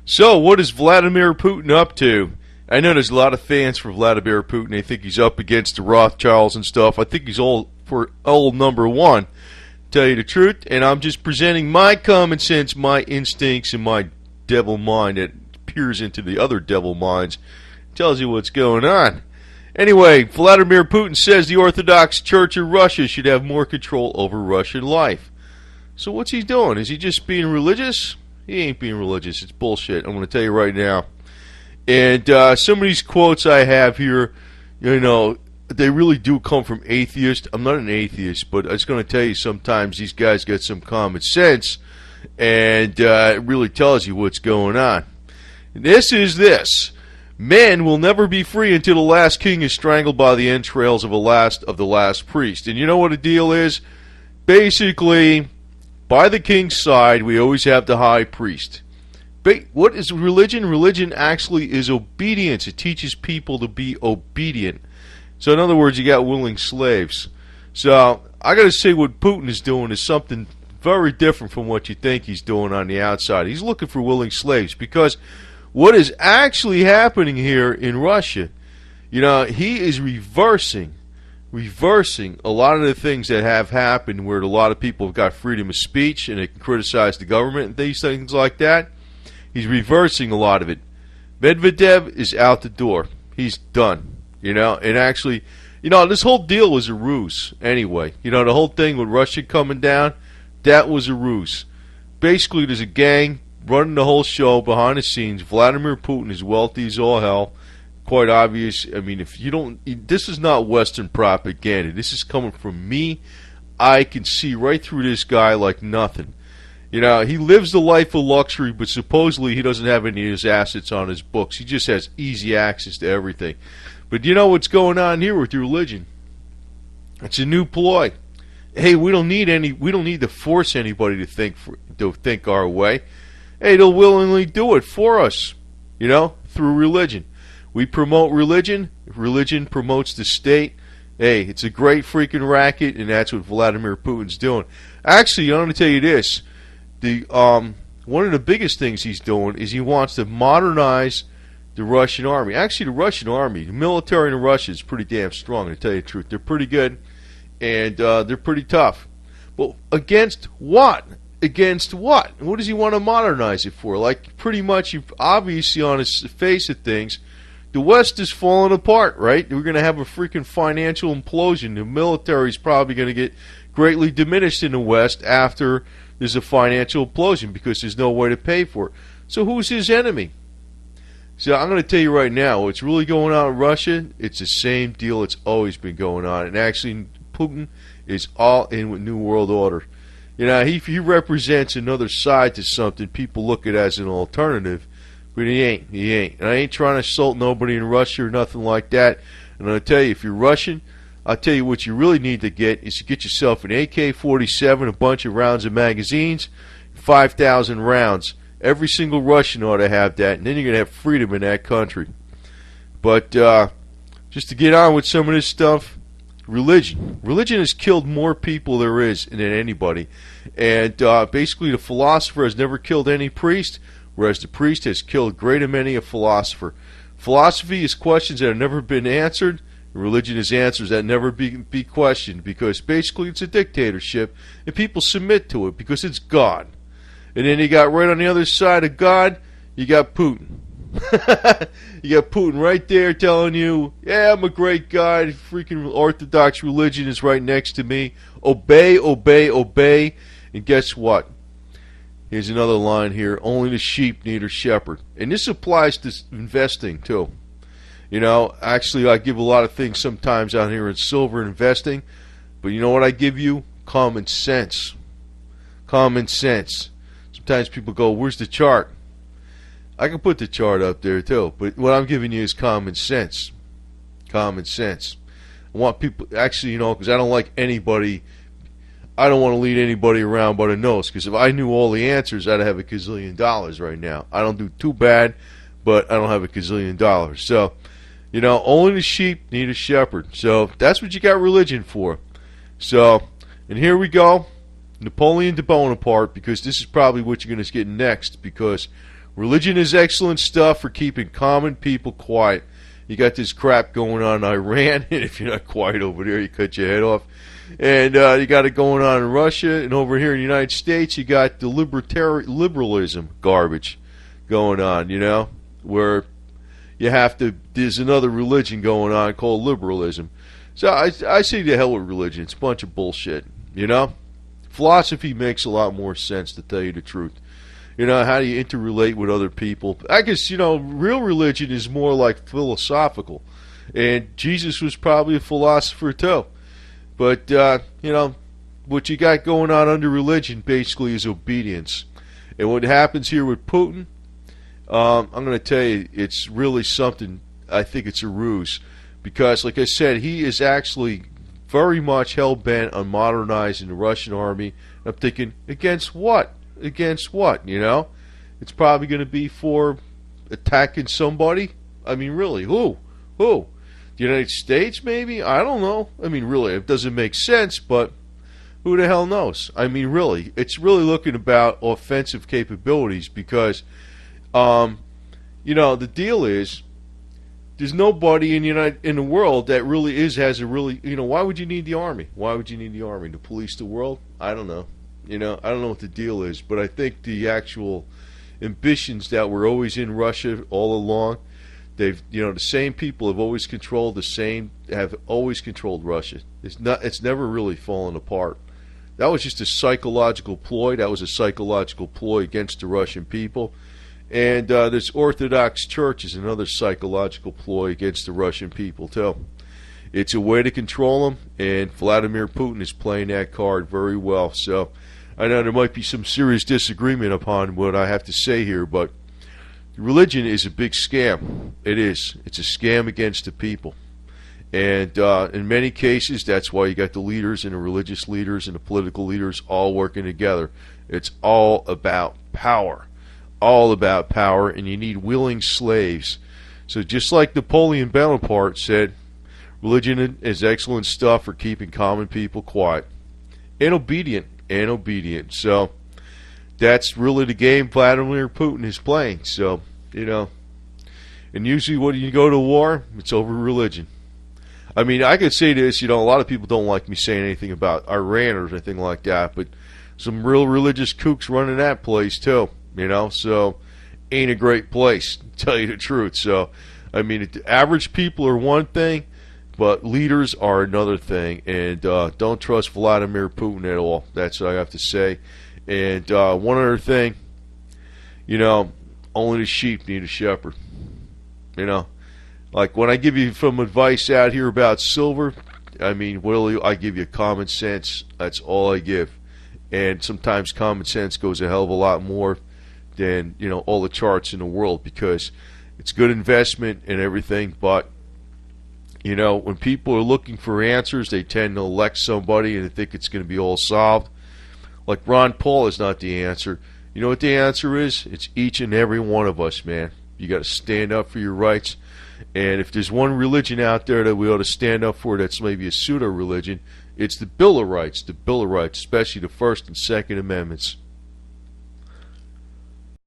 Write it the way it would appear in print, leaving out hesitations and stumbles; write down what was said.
So, what is Vladimir Putin up to? I know there's a lot of fans for Vladimir Putin. They think he's up against the Rothschilds and stuff. I think he's all for old number one, tell you the truth. And I'm just presenting my common sense, my instincts, and my devil mind that peers into the other devil minds. Tells you what's going on. Anyway, Vladimir Putin says the Orthodox Church of Russia should have more control over Russian life. So what's he doing? Is he just being religious? He ain't being religious. It's bullshit. I'm going to tell you right now. And some of these quotes I have here, you know, they really do come from atheists. I'm not an atheist, but I was going to tell you sometimes these guys get some common sense, and it really tells you what's going on. This is this. Men will never be free until the last king is strangled by the entrails of the last priest. And you know what the deal is? Basically, by the king's side, we always have the high priest. What is religion? Religion actually is obedience. It teaches people to be obedient. So in other words, you got willing slaves. So I got to say what Putin is doing is something very different from what you think he's doing on the outside. He's looking for willing slaves because what is actually happening here in Russia, you know, he is reversing a lot of the things that have happened where a lot of people have got freedom of speech and they can criticize the government and things like that. He's reversing a lot of it. Medvedev is out the door. He's done. You know, and actually, you know, this whole deal was a ruse anyway. You know, the whole thing with Russia coming down, that was a ruse. Basically, there's a gang running the whole show behind the scenes. Vladimir Putin is wealthy as all hell. Quite obvious. I mean, if you don't, this is not Western propaganda. This is coming from me. I can see right through this guy like nothing. You know, he lives the life of luxury, but supposedly he doesn't have any of his assets on his books. He just has easy access to everything. But you know what's going on here with religion? It's a new ploy. Hey, we don't need to force anybody to think our way. Hey, they'll willingly do it for us. You know, through religion. We promote religion. Religion promotes the state. Hey, it's a great freaking racket, and that's what Vladimir Putin's doing. Actually, I'm going to tell you this. One of the biggest things he's doing is he wants to modernize the Russian army. Actually, the Russian army, the military in Russia is pretty damn strong, to tell you the truth. They're pretty good, and they're pretty tough. But against what? Against what? What does he want to modernize it for? Like, pretty much, obviously, on his face of things, the West is falling apart, right? We're going to have a freaking financial implosion. The military is probably going to get greatly diminished in the West after there's a financial implosion because there's no way to pay for it. So who's his enemy? So I'm going to tell you right now, what's really going on in Russia, it's the same deal it's always been going on. And actually, Putin is all in with New World Order. You know, he represents another side to something. People look at it as an alternative. But he ain't. And I ain't trying to insult nobody in Russia or nothing like that. And I'll tell you, if you're Russian, I'll tell you what you really need to get is to get yourself an AK-47, a bunch of rounds of magazines, 5,000 rounds. Every single Russian ought to have that, and then you're going to have freedom in that country. But just to get on with some of this stuff, religion. Religion has killed more people there is than anybody. And basically the philosopher has never killed any priest, whereas the priest has killed greater many a philosopher. Philosophy is questions that have never been answered. Religion is answers that never be questioned, because basically it's a dictatorship, and people submit to it because it's God. And then you got right on the other side of God, you got Putin. You got Putin right there telling you, yeah, I'm a great guy. Freaking Orthodox religion is right next to me. Obey, obey, obey. And guess what? Here's another line here. Only the sheep need a shepherd. And this applies to investing too. You know, actually I give a lot of things sometimes out here in silver investing. But you know what I give you? Common sense. Common sense. Sometimes people go, where's the chart? I can put the chart up there too, but what I'm giving you is common sense. Common sense. I want people, actually, you know, because I don't like anybody, I don't want to lead anybody around by the nose, because if I knew all the answers, I'd have a gazillion dollars right now. I don't do too bad, but I don't have a gazillion dollars. So, you know, only the sheep need a shepherd. So that's what you got religion for. So, and here we go. Napoleon to Bonaparte, because this is probably what you're going to get next, because Religion is excellent stuff for keeping common people quiet. You got this crap going on in Iran, and if you're not quiet over there, you cut your head off. And you got it going on in Russia, and over here in the United States, you got the liberalism garbage going on, you know, where you have to, there's another religion going on called liberalism. So I say to hell with religion. It's a bunch of bullshit, you know. Philosophy makes a lot more sense, to tell you the truth. You know, how do you interrelate with other people? I guess, you know, real religion is more like philosophical. And Jesus was probably a philosopher too. But, you know, what you got going on under religion basically is obedience. And what happens here with Putin, I'm going to tell you, it's really something, I think it's a ruse. Because, like I said, he is actually very much hell-bent on modernizing the Russian army. I'm thinking, against what? Against what, you know? It's probably going to be for attacking somebody. I mean, really, who? Who? The United States, maybe? I don't know. I mean, really, it doesn't make sense, but who the hell knows? I mean, really, it's really looking about offensive capabilities because, you know, the deal is, there's nobody in the world that really has a really, you know, why would you need the army? Why would you need the army? To police the world? I don't know. You know, I don't know what the deal is, but I think the actual ambitions that were always in Russia all along, they've, you know, the same people have always controlled Russia. It's never really fallen apart. That was just a psychological ploy. That was a psychological ploy against the Russian people. And this Orthodox Church is another psychological ploy against the Russian people too. It's a way to control them, and Vladimir Putin is playing that card very well. So I know there might be some serious disagreement upon what I have to say here, but religion is a big scam. It is. It's a scam against the people. And in many cases, that's why you got the leaders and the religious leaders and the political leaders all working together. It's all about power. All about power, and you need willing slaves. So just like Napoleon Bonaparte said, religion is excellent stuff for keeping common people quiet and obedient. So that's really the game Vladimir Putin is playing. So, you know, and usually when you go to war, it's over religion. I mean, I could say this, you know, a lot of people don't like me saying anything about Iran or anything like that, but some real religious kooks running that place too. You know, so ain't a great place, to tell you the truth. So, I mean, average people are one thing, but leaders are another thing. And don't trust Vladimir Putin at all. That's what I have to say. And one other thing, you know, only the sheep need a shepherd. You know, like when I give you some advice out here about silver, I mean, really, I give you common sense. That's all I give. And sometimes common sense goes a hell of a lot more than, you know, all the charts in the world, because it's good investment and everything, but, you know, when people are looking for answers, they tend to elect somebody and they think it's going to be all solved. Like Ron Paul is not the answer. You know what the answer is? It's each and every one of us, man. You got to stand up for your rights. And if there's one religion out there that we ought to stand up for that's maybe a pseudo-religion, it's the Bill of Rights. The Bill of Rights, especially the First and Second Amendments.